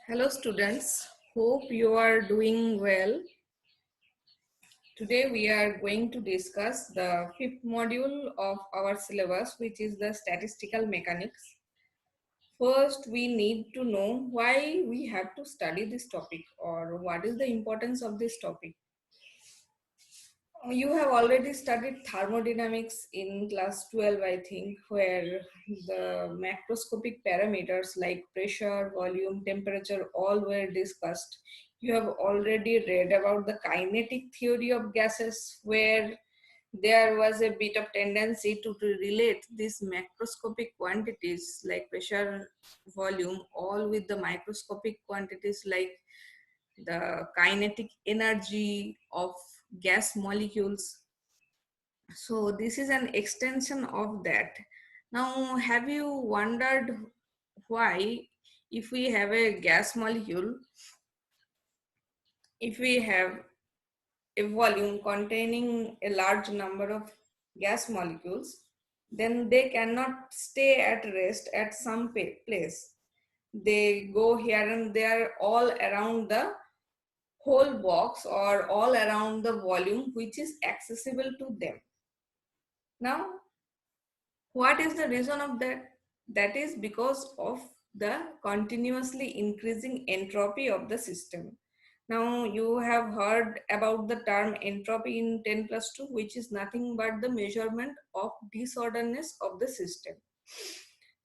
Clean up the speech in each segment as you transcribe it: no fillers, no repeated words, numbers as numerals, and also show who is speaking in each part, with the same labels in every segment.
Speaker 1: Hello students, hope you are doing well. Today we are going to discuss the fifth module of our syllabus, which is the statistical mechanics. First, we need to know why we have to study this topic or what is the importance of this topic. You have already studied thermodynamics in class 12, I think, where the macroscopic parameters like pressure, volume, temperature all were discussed. You have already read about the kinetic theory of gases, where there was a bit of tendency to relate these macroscopic quantities like pressure, volume, all with the microscopic quantities like the kinetic energy of gas molecules. So this is an extension of that. Now, have you wondered why, if we have a gas molecule, if we have a volume containing a large number of gas molecules, then they cannot stay at rest at some place. They go here and there all around the whole box or all around the volume which is accessible to them. Now, what is the reason of that? That is because of the continuously increasing entropy of the system. Now, you have heard about the term entropy in 10 plus 2, which is nothing but the measurement of disorderness of the system.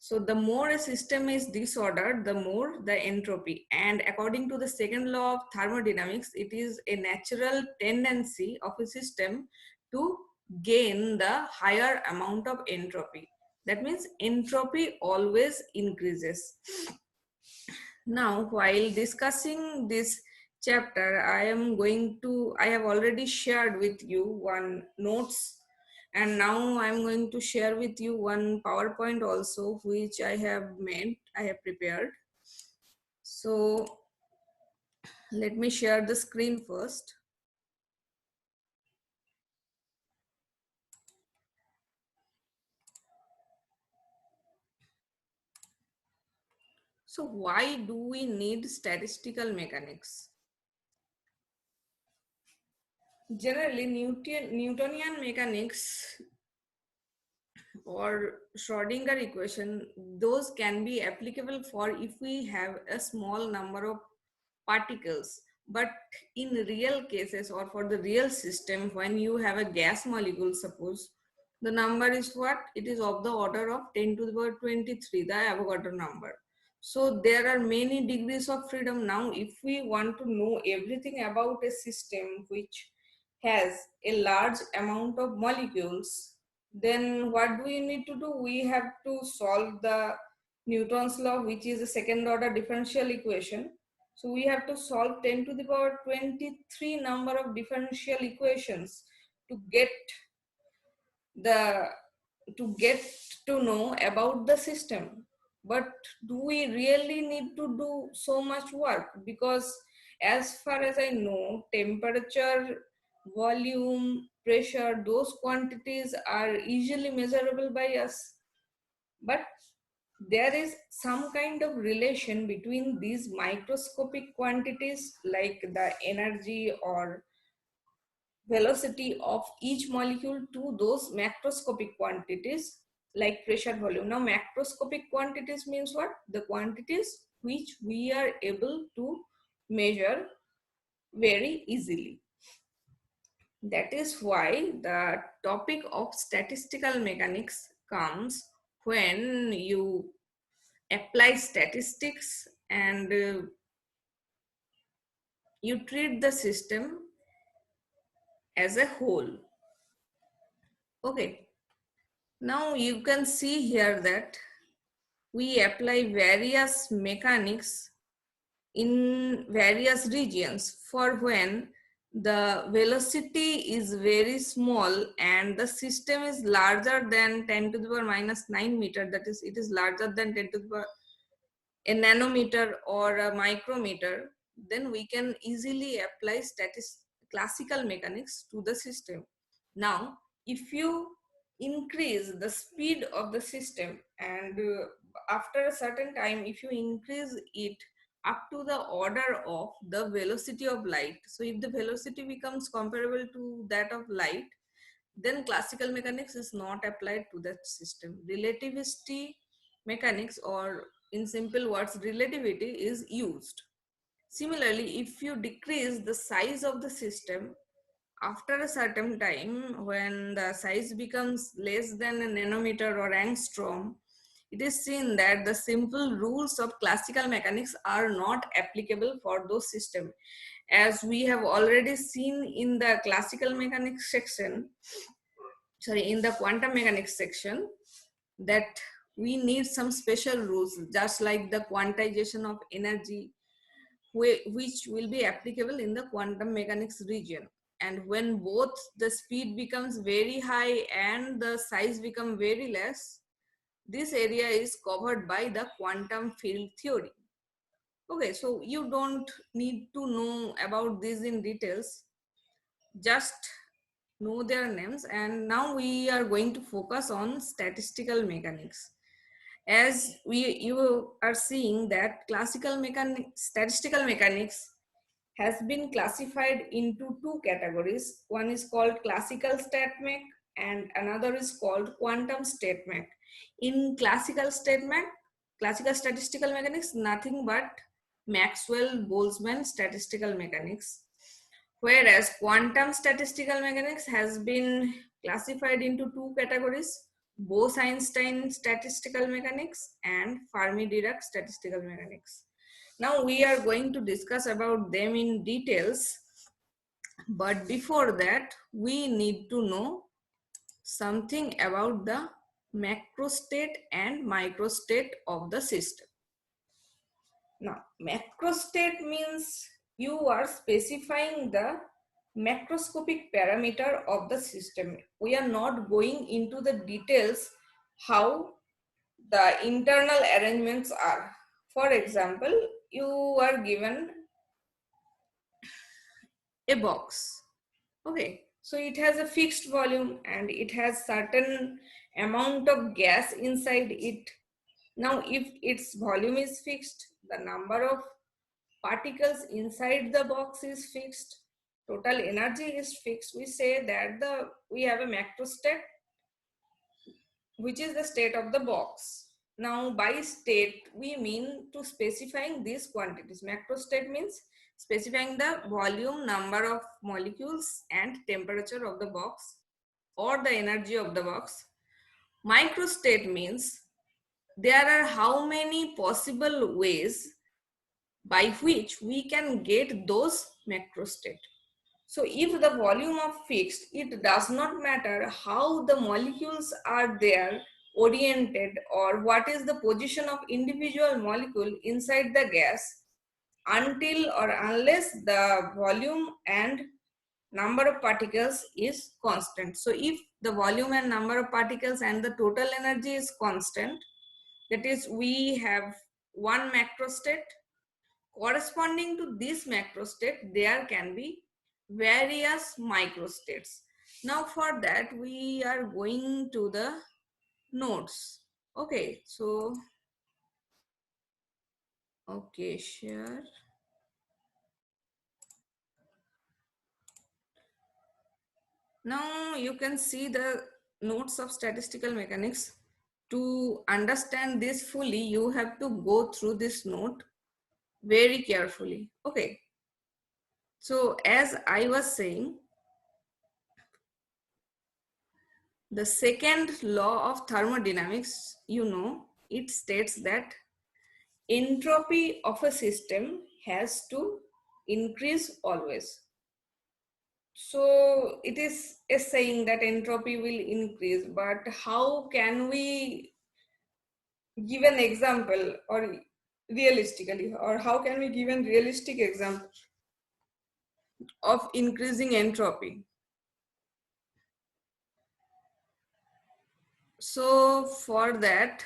Speaker 1: So, the more a system is disordered, the more the entropy. And according to the second law of thermodynamics, it is a natural tendency of a system to gain the higher amount of entropy. That means entropy always increases. Now, while discussing this chapter, I have already shared with you one notes, and now I'm going to share with you one PowerPoint also, which I have prepared. So let me share the screen first. So why do we need statistical mechanics? Generally, Newtonian mechanics or Schrodinger equation, those can be applicable for if we have a small number of particles. But in real cases or for the real system, when you have a gas molecule, suppose the number is what? It is of the order of 10 to the power 23, the Avogadro number. So there are many degrees of freedom. Now, if we want to know everything about a system which has a large amount of molecules, then what do we need to do? We have to solve the Newton's law, which is a second order differential equation. So we have to solve 10 to the power 23 number of differential equations to get the to get to know about the system. But do we really need to do so much work? Because as far as I know, temperature, volume, pressure, those quantities are easily measurable by us. But there is some kind of relation between these microscopic quantities like the energy or velocity of each molecule to those macroscopic quantities like pressure, volume. Now, macroscopic quantities means what? The quantities which we are able to measure very easily. That is why the topic of statistical mechanics comes when you apply statistics and you treat the system as a whole. Okay, now you can see here that we apply various mechanics in various regions for when the velocity is very small and the system is larger than 10 to the power minus 9 meter, that is, it is larger than 10 to the power a nanometer or a micrometer, then we can easily apply classical mechanics to the system. Now, if you increase the speed of the system and after a certain time, if you increase it up to the order of the velocity of light. So if the velocity becomes comparable to that of light, then classical mechanics is not applied to that system. Relativity mechanics, or in simple words, relativity, is used. Similarly, if you decrease the size of the system after a certain time, when the size becomes less than a nanometer or angstrom, it is seen that the simple rules of classical mechanics are not applicable for those systems. As we have already seen in the classical mechanics section, in the quantum mechanics section, that we need some special rules, just like the quantization of energy, which will be applicable in the quantum mechanics region. And when both the speed becomes very high and the size become very less, this area is covered by the quantum field theory. Okay, so you don't need to know about these in details, just know their names. And now we are going to focus on statistical mechanics. As you are seeing that statistical mechanics has been classified into two categories. One is called classical stat mech and another is called quantum stat mech. In classical statistical mechanics, nothing but Maxwell-Boltzmann statistical mechanics. Whereas quantum statistical mechanics has been classified into two categories: Bose-Einstein statistical mechanics and Fermi-Dirac statistical mechanics. Now we are going to discuss about them in details, but before that we need to know something about the macrostate and microstate of the system. Now, macrostate means you are specifying the macroscopic parameter of the system. We are not going into the details how the internal arrangements are. For example, you are given a box. Okay, so it has a fixed volume and it has certain amount of gas inside it. Now, if its volume is fixed, the number of particles inside the box is fixed, total energy is fixed, we say that we have a macrostate, which is the state of the box. Now by state we mean to specifying these quantities. Macrostate means specifying the volume, number of molecules and temperature of the box or the energy of the box. Microstate means there are how many possible ways by which we can get those macrostate. So if the volume of fixed, it does not matter how the molecules are there oriented or what is the position of individual molecule inside the gas, until or unless the volume and number of particles is constant. So if the volume and number of particles and the total energy is constant, that is we have one macrostate. Corresponding to this macrostate, there can be various microstates. Now for that, we are going to the nodes. Okay, so, okay, share. Now you can see the nodes of statistical mechanics. To understand this fully, you have to go through this node very carefully. Okay, so as I was saying, the second law of thermodynamics, it states that entropy of a system has to increase always. So it is a saying that entropy will increase, but how can we give an example or realistically, or how can we give a realistic example of increasing entropy? So for that,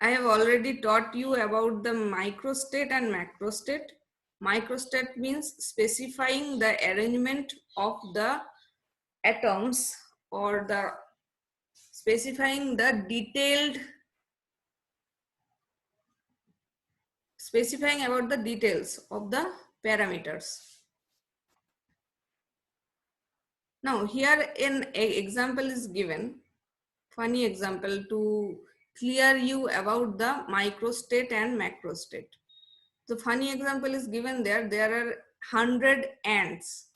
Speaker 1: I have already taught you about the microstate and macrostate. Microstate means specifying the arrangement of the atoms, or the specifying the detailed specifying about the details of the parameters. Now here an example is given, funny example to clear you about the microstate and macrostate. The funny example is given there. There are 100 ants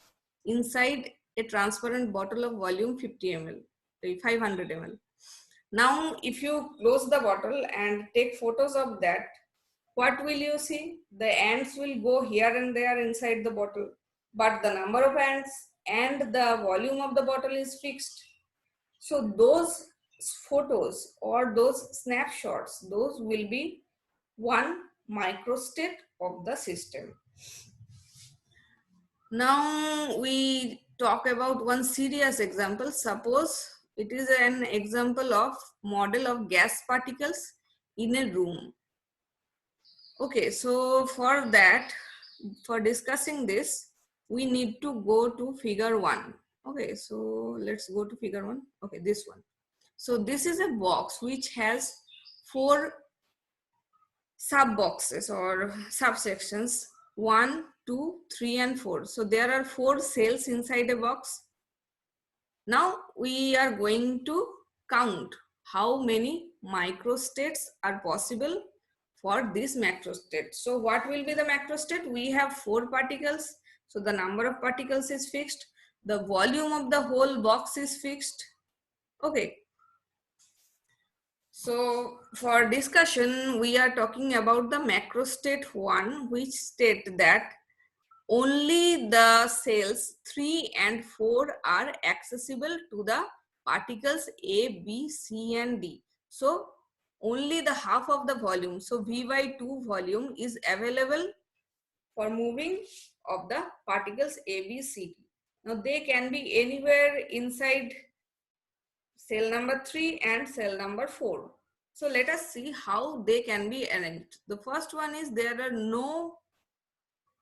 Speaker 1: inside a transparent bottle of volume 50 ml, 500 ml. Now, if you close the bottle and take photos of that, what will you see? The ants will go here and there inside the bottle, but the number of ants and the volume of the bottle is fixed. So those photos or those snapshots, those will be one microstate of the system. Now we talk about one serious example. Suppose it is an example of model of gas particles in a room. Okay, so for that, for discussing this, we need to go to figure 1. Okay, so let's go to figure 1. Okay, this one. So this is a box which has 4 sub boxes or subsections, 1, 2, 3 and 4. So there are 4 cells inside a box. Now we are going to count how many microstates are possible for this macrostate. So what will be the macrostate? We have 4 particles. So the number of particles is fixed. The volume of the whole box is fixed. Okay. So for discussion, we are talking about the macrostate 1, which state that only the cells 3 and 4 are accessible to the particles A, B, C and D. So only the half of the volume, so V by 2 volume is available for moving of the particles A, B, C, D. Now they can be anywhere inside cell number 3 and cell number 4. So let us see how they can be arranged. The first one is there are no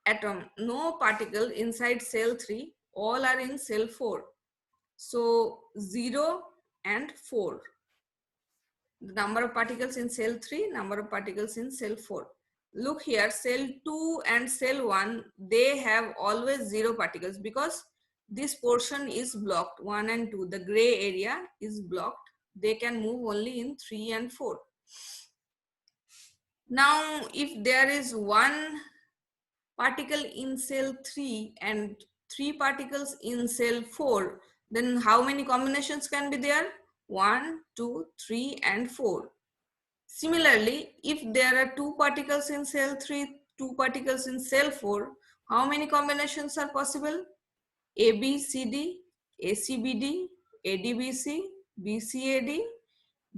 Speaker 1: atom, no particle inside cell 3, all are in cell 4. So 0 and 4. The number of particles in cell 3, number of particles in cell 4. Look here, cell 2 and cell 1, they have always 0 particles because this portion is blocked, 1 and 2. The gray area is blocked. They can move only in 3 and 4. Now, if there is 1 particle in cell 3 and 3 particles in cell 4, then how many combinations can be there? 1, 2, 3 and 4. Similarly, if there are 2 particles in cell 3, 2 particles in cell 4, how many combinations are possible? ABCD, ACBD, ADBC, BCAD,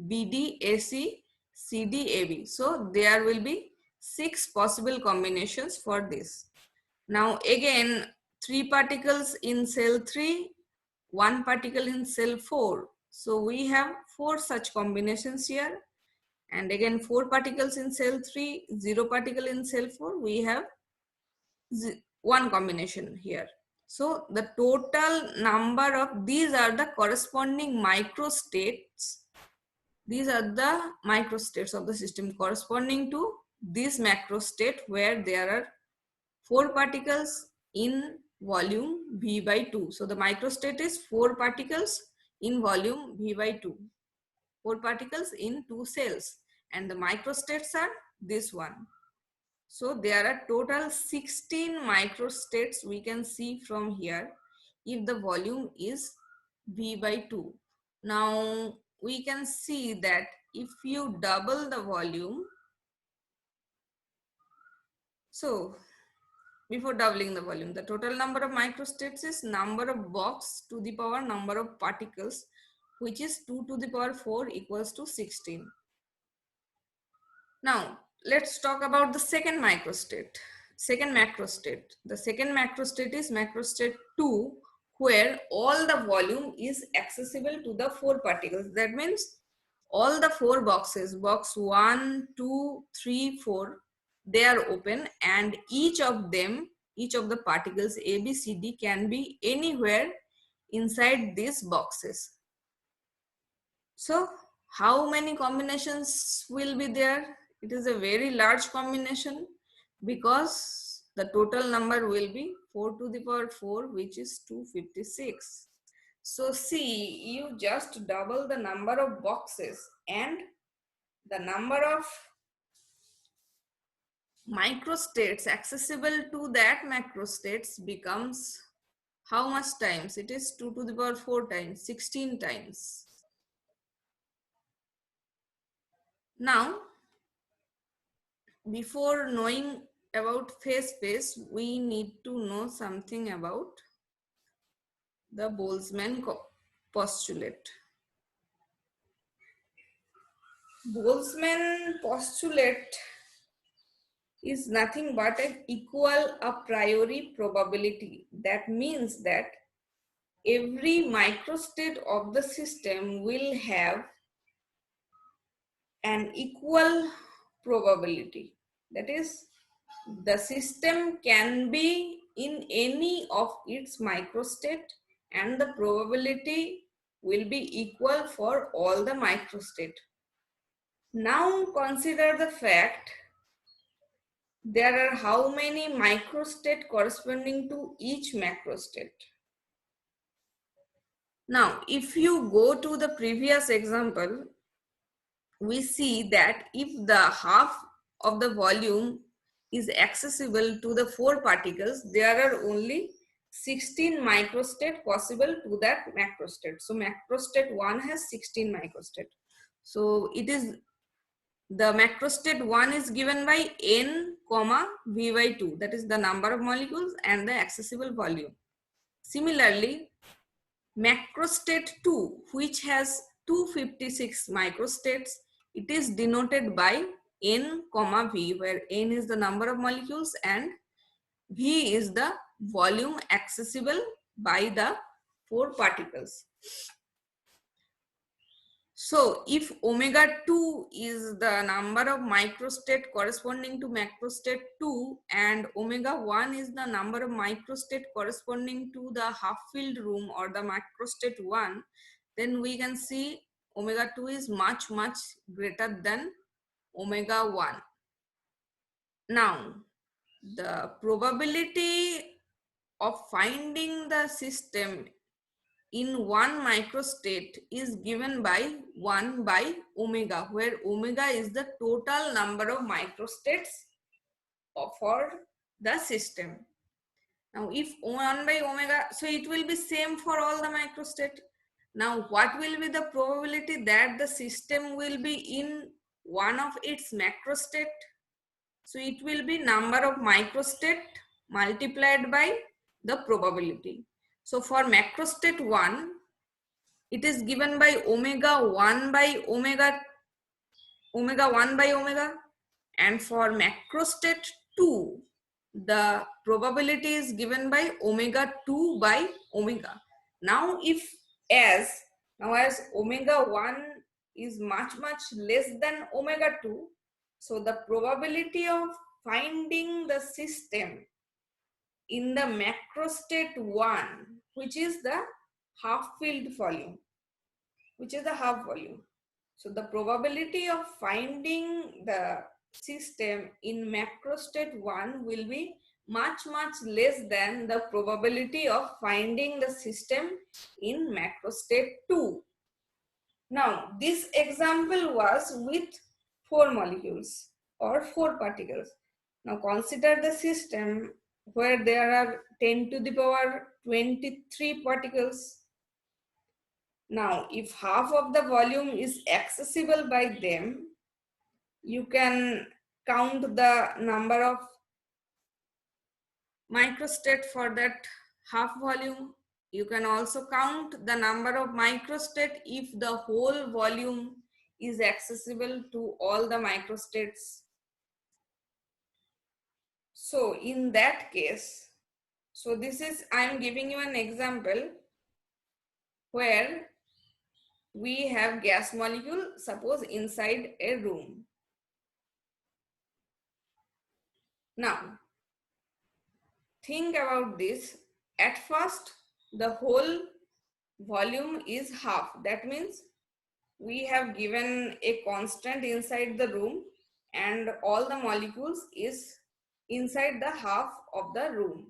Speaker 1: BDAC, CDAB. So there will be 6 possible combinations for this. Now again, 3 particles in cell 3, 1 particle in cell 4. So we have 4 such combinations here. And again 4 particles in cell 3, 0 particle in cell 4. We have 1 combination here. So the total number of these are the corresponding microstates. These are the microstates of the system corresponding to this macrostate where there are 4 particles in volume V by 2. So the microstate is 4 particles in volume V by 2. 4 particles in 2 cells. And the microstates are this one. So there are total 16 microstates we can see from here if the volume is V by 2. Now we can see that if you double the volume, so before doubling the volume, the total number of microstates is number of box to the power number of particles, which is 2 to the power 4 equals to 16. Now let's talk about the second microstate, second macrostate. The second macrostate is macrostate 2, where all the volume is accessible to the 4 particles. That means all the 4 boxes, box 1, 2, 3, 4, they are open, and each of them, each of the particles A, B, C, D can be anywhere inside these boxes. So how many combinations will be there? It is a very large combination. because the total number will be 4 to the power 4, which is 256. So see, you just double the number of boxes and the number of microstates accessible to that macrostates becomes how much times? It is 2 to the power 4 times, 16 times. Now, before knowing about phase space, we need to know something about the Boltzmann postulate. Boltzmann postulate is nothing but an equal a priori probability. That means that every microstate of the system will have an equal probability. That is, the system can be in any of its microstate and the probability will be equal for all the microstate. Now consider the fact there are how many microstate corresponding to each macrostate. Now, if you go to the previous example, we see that if the half of the volume is accessible to the 4 particles, there are only 16 microstate possible to that macrostate. So macrostate 1 has 16 microstate. So it is the macrostate 1 is given by n comma v by 2, that is the number of molecules and the accessible volume. Similarly, macrostate 2, which has 256 microstates, it is denoted by n comma v, where n is the number of molecules and v is the volume accessible by the 4 particles. So if omega 2 is the number of microstate corresponding to macrostate 2 and omega 1 is the number of microstate corresponding to the half filled room or the macrostate 1, then we can see omega 2 is much greater than omega 1. Now, the probability of finding the system in one microstate is given by 1 by omega, where omega is the total number of microstates for the system. Now, if 1 by omega, so it will be same for all the microstate. Now, what will be the probability that the system will be in one of its macrostate? So it will be number of microstate multiplied by the probability. So for macrostate 1, it is given by omega 1 by omega 1 by omega, and for macrostate 2, the probability is given by omega 2 by omega. Now as omega 1 is much less than omega 2, so the probability of finding the system in the macrostate 1, which is the half filled volume, so the probability of finding the system in macrostate 1 will be much less than the probability of finding the system in macrostate 2. Now, this example was with 4 molecules or 4 particles. Now, consider the system where there are 10 to the power 23 particles. Now, if half of the volume is accessible by them, you can count the number of microstate for that half volume. You can also count the number of microstate if the whole volume is accessible to all the microstates. So in that case, so this is, I am giving you an example where we have gas molecule, suppose inside a room. Now, think about this. At first, the whole volume is half. That means we have given a constant inside the room and all the molecules is inside the half of the room.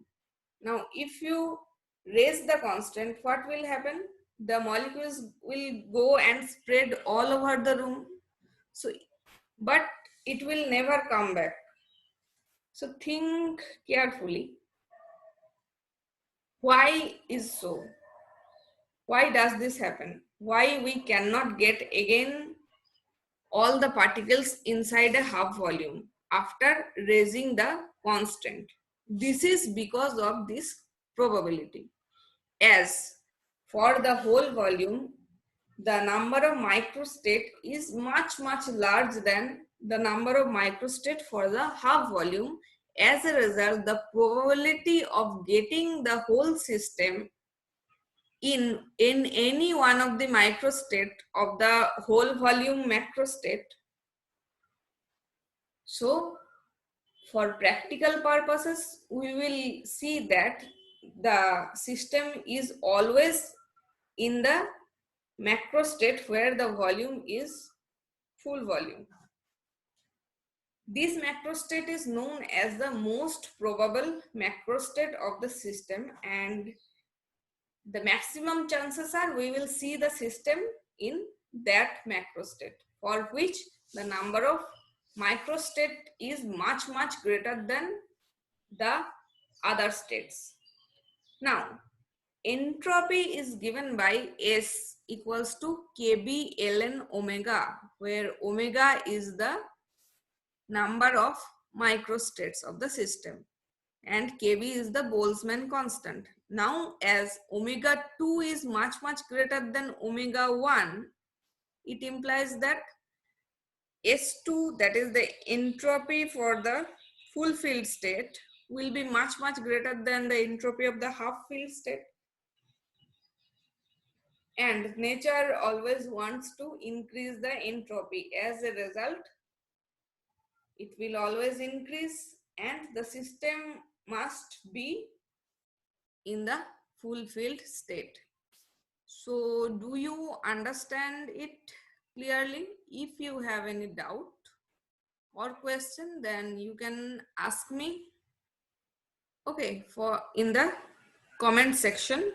Speaker 1: Now, if you raise the constant, what will happen? The molecules will go and spread all over the room. So, but it will never come back. So think carefully. Why is so? Why does this happen? Why we cannot get again all the particles inside a half volume after raising the constant? This is because of this probability. As for the whole volume, the number of microstate is much large than the number of microstate for the half volume. As a result, the probability of getting the whole system in any one of the microstate of the whole volume macrostate. So for practical purposes, we will see that the system is always in the macrostate where the volume is full volume. This macrostate is known as the most probable macrostate of the system, and the maximum chances are we will see the system in that macrostate, for which the number of microstate is much greater than the other states. Now, entropy is given by S equals to kb ln omega, where omega is the number of microstates of the system and kb is the Boltzmann constant. Now, as omega 2 is much greater than omega 1, it implies that S2, that is the entropy for the full filled state, will be much greater than the entropy of the half filled state. And nature always wants to increase the entropy. As a result, it will always increase and the system must be in the fulfilled state. So do you understand it clearly? If you have any doubt or question, then you can ask me, okay, for in the comment section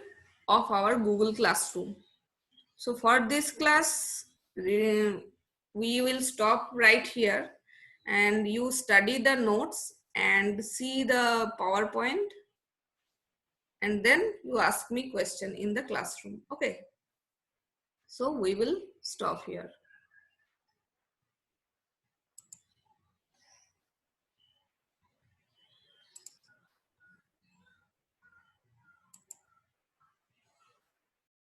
Speaker 1: of our Google Classroom. So for this class, we will stop right here and you study the notes and see the PowerPoint, and then you ask me question in the classroom. Okay. So we will stop here.